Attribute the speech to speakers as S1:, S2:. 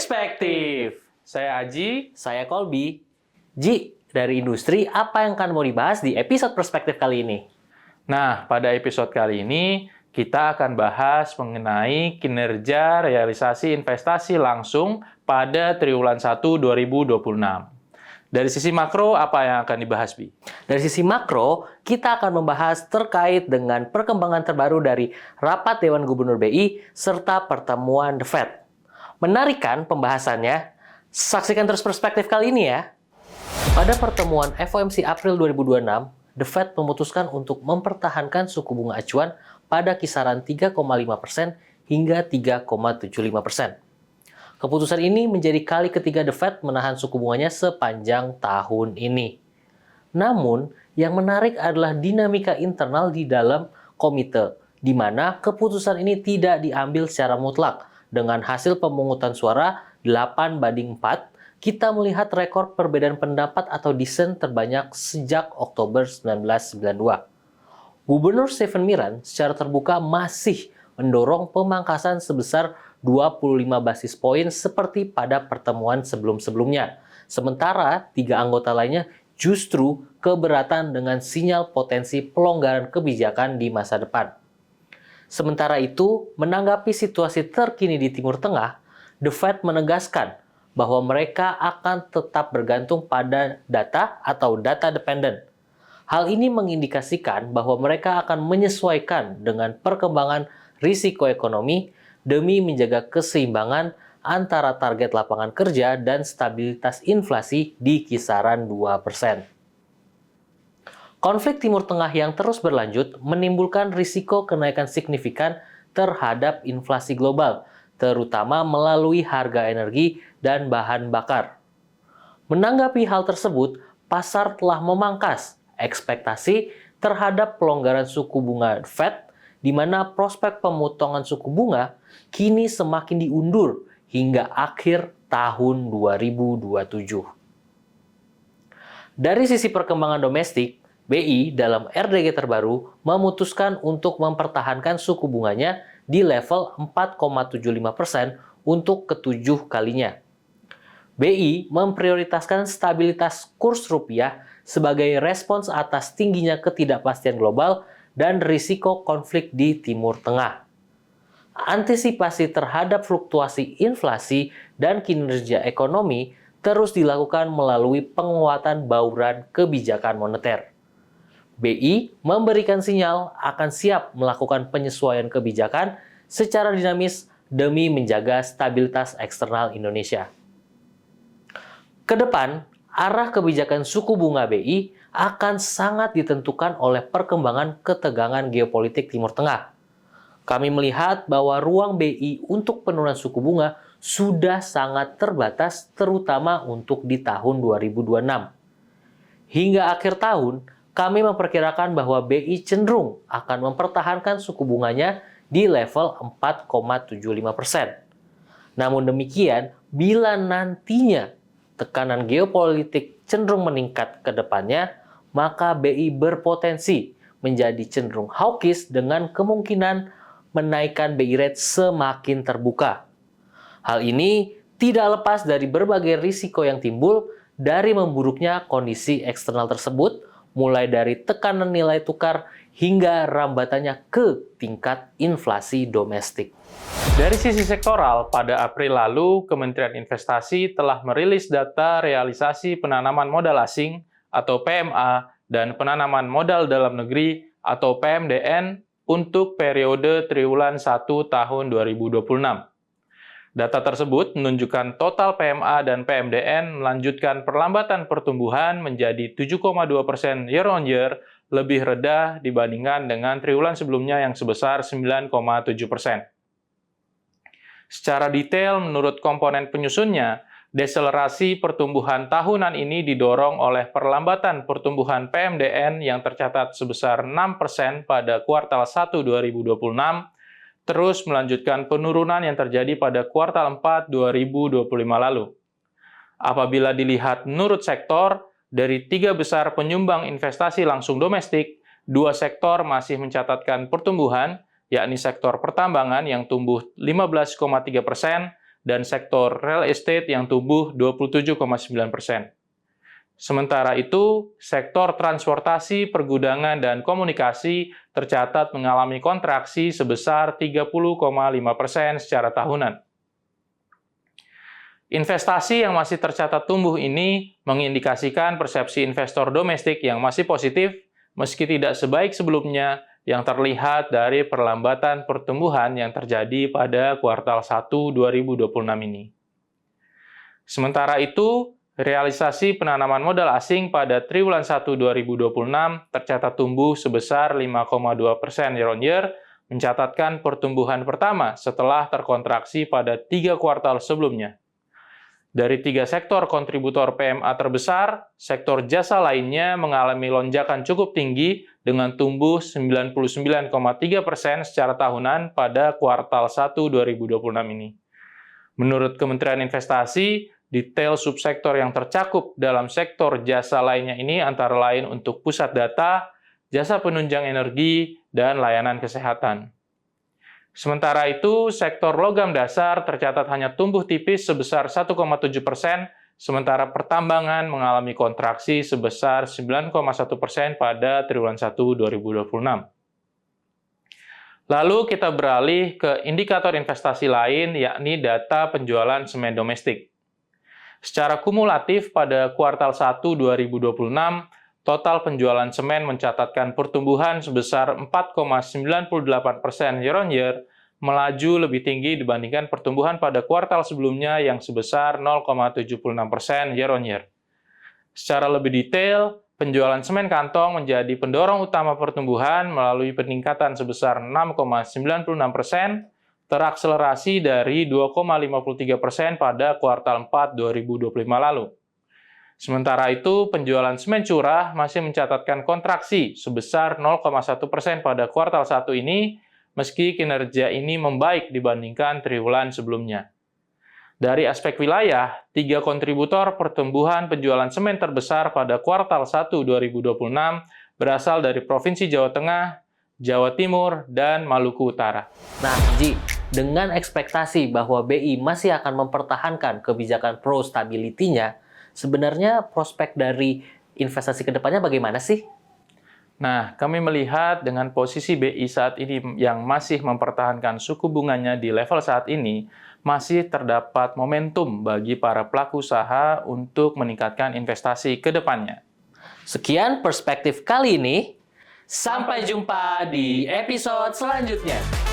S1: Perspektif. Saya Aji.
S2: Saya Kolbi. Ji, dari industri, apa yang akan mau dibahas di episode Perspektif kali ini?
S1: Nah, pada episode kali ini kita akan bahas mengenai kinerja realisasi investasi langsung pada triwulan 1 2026. Dari sisi makro, apa yang akan dibahas, Bi?
S2: Dari sisi makro, kita akan membahas terkait dengan perkembangan terbaru dari Rapat Dewan Gubernur BI serta pertemuan The Fed. Menarik kan pembahasannya? Saksikan terus Perspektif kali ini ya. Pada pertemuan FOMC April 2026, The Fed memutuskan untuk mempertahankan suku bunga acuan pada kisaran 3,5% hingga 3,75%. Keputusan ini menjadi kali ketiga The Fed menahan suku bunganya sepanjang tahun ini. Namun, yang menarik adalah dinamika internal di dalam komite, di mana keputusan ini tidak diambil secara mutlak. Dengan hasil pemungutan suara 8-4, kita melihat rekor perbedaan pendapat atau dissent terbanyak sejak Oktober 1992. Gubernur Stephen Miran secara terbuka masih mendorong pemangkasan sebesar 25 basis poin seperti pada pertemuan sebelum-sebelumnya. Sementara 3 anggota lainnya justru keberatan dengan sinyal potensi pelonggaran kebijakan di masa depan. Sementara itu, menanggapi situasi terkini di Timur Tengah, The Fed menegaskan bahwa mereka akan tetap bergantung pada data atau data dependent. Hal ini mengindikasikan bahwa mereka akan menyesuaikan dengan perkembangan risiko ekonomi demi menjaga keseimbangan antara target lapangan kerja dan stabilitas inflasi di kisaran 2%. Konflik Timur Tengah yang terus berlanjut menimbulkan risiko kenaikan signifikan terhadap inflasi global, terutama melalui harga energi dan bahan bakar. Menanggapi hal tersebut, pasar telah memangkas ekspektasi terhadap pelonggaran suku bunga Fed, di mana prospek pemotongan suku bunga kini semakin diundur hingga akhir tahun 2027. Dari sisi perkembangan domestik, BI dalam RDG terbaru memutuskan untuk mempertahankan suku bunganya di level 4,75% untuk ketujuh kalinya. BI memprioritaskan stabilitas kurs rupiah sebagai respons atas tingginya ketidakpastian global dan risiko konflik di Timur Tengah. Antisipasi terhadap fluktuasi inflasi dan kinerja ekonomi terus dilakukan melalui penguatan bauran kebijakan moneter. BI memberikan sinyal akan siap melakukan penyesuaian kebijakan secara dinamis demi menjaga stabilitas eksternal Indonesia. Kedepan, arah kebijakan suku bunga BI akan sangat ditentukan oleh perkembangan ketegangan geopolitik Timur Tengah. Kami melihat bahwa ruang BI untuk penurunan suku bunga sudah sangat terbatas, terutama untuk di tahun 2026. Hingga akhir tahun, kami memperkirakan bahwa BI cenderung akan mempertahankan suku bunganya di level 4,75%. Namun demikian, bila nantinya tekanan geopolitik cenderung meningkat ke depannya, maka BI berpotensi menjadi cenderung hawkish dengan kemungkinan menaikkan BI rate semakin terbuka. Hal ini tidak lepas dari berbagai risiko yang timbul dari memburuknya kondisi eksternal tersebut, mulai dari tekanan nilai tukar hingga rambatannya ke tingkat inflasi domestik.
S1: Dari sisi sektoral, pada April lalu, Kementerian Investasi telah merilis data realisasi penanaman modal asing atau PMA dan penanaman modal dalam negeri atau PMDN untuk periode triwulan 1 tahun 2026. Data tersebut menunjukkan total PMA dan PMDN melanjutkan perlambatan pertumbuhan menjadi 7,2% year-on-year, lebih rendah dibandingkan dengan triwulan sebelumnya yang sebesar 9,7%. Secara detail, menurut komponen penyusunnya, deselerasi pertumbuhan tahunan ini didorong oleh perlambatan pertumbuhan PMDN yang tercatat sebesar 6% pada kuartal 1 2026, terus melanjutkan penurunan yang terjadi pada kuartal 4 2025 lalu. Apabila dilihat menurut sektor, dari 3 besar penyumbang investasi langsung domestik, 2 sektor masih mencatatkan pertumbuhan, yakni sektor pertambangan yang tumbuh 15,3% dan sektor real estate yang tumbuh 27,9%. Sementara itu, sektor transportasi, pergudangan, dan komunikasi tercatat mengalami kontraksi sebesar 30,5% secara tahunan. Investasi yang masih tercatat tumbuh ini mengindikasikan persepsi investor domestik yang masih positif, meski tidak sebaik sebelumnya yang terlihat dari perlambatan pertumbuhan yang terjadi pada kuartal 1 2026 ini. Sementara itu, realisasi penanaman modal asing pada triwulan 1 2026 tercatat tumbuh sebesar 5,2% year-on-year, mencatatkan pertumbuhan pertama setelah terkontraksi pada 3 kuartal sebelumnya. Dari 3 sektor kontributor PMA terbesar, sektor jasa lainnya mengalami lonjakan cukup tinggi dengan tumbuh 99,3% secara tahunan pada kuartal 1 2026 ini. Menurut Kementerian Investasi, detail subsektor yang tercakup dalam sektor jasa lainnya ini antara lain untuk pusat data, jasa penunjang energi, dan layanan kesehatan. Sementara itu, sektor logam dasar tercatat hanya tumbuh tipis sebesar 1,7%, sementara pertambangan mengalami kontraksi sebesar 9,1% pada triwulan 1 2026. Lalu kita beralih ke indikator investasi lain, yakni data penjualan semen domestik. Secara kumulatif pada kuartal 1 2026, total penjualan semen mencatatkan pertumbuhan sebesar 4,98% year-on-year, melaju lebih tinggi dibandingkan pertumbuhan pada kuartal sebelumnya yang sebesar 0,76% year-on-year. Secara lebih detail, penjualan semen kantong menjadi pendorong utama pertumbuhan melalui peningkatan sebesar 6,96%, terakselerasi dari 2,53% pada kuartal 4 2025 lalu. Sementara itu, penjualan semen curah masih mencatatkan kontraksi sebesar 0,1% pada kuartal 1 ini, meski kinerja ini membaik dibandingkan triwulan sebelumnya. Dari aspek wilayah, 3 kontributor pertumbuhan penjualan semen terbesar pada kuartal 1 2026 berasal dari Provinsi Jawa Tengah, Jawa Timur, dan Maluku Utara.
S2: Nah, Ji, dengan ekspektasi bahwa BI masih akan mempertahankan kebijakan pro-stability-nya, sebenarnya prospek dari investasi ke depannya bagaimana sih?
S1: Nah, kami melihat dengan posisi BI saat ini yang masih mempertahankan suku bunganya di level saat ini, masih terdapat momentum bagi para pelaku usaha untuk meningkatkan investasi ke depannya.
S2: Sekian perspektif kali ini. Sampai jumpa di episode selanjutnya.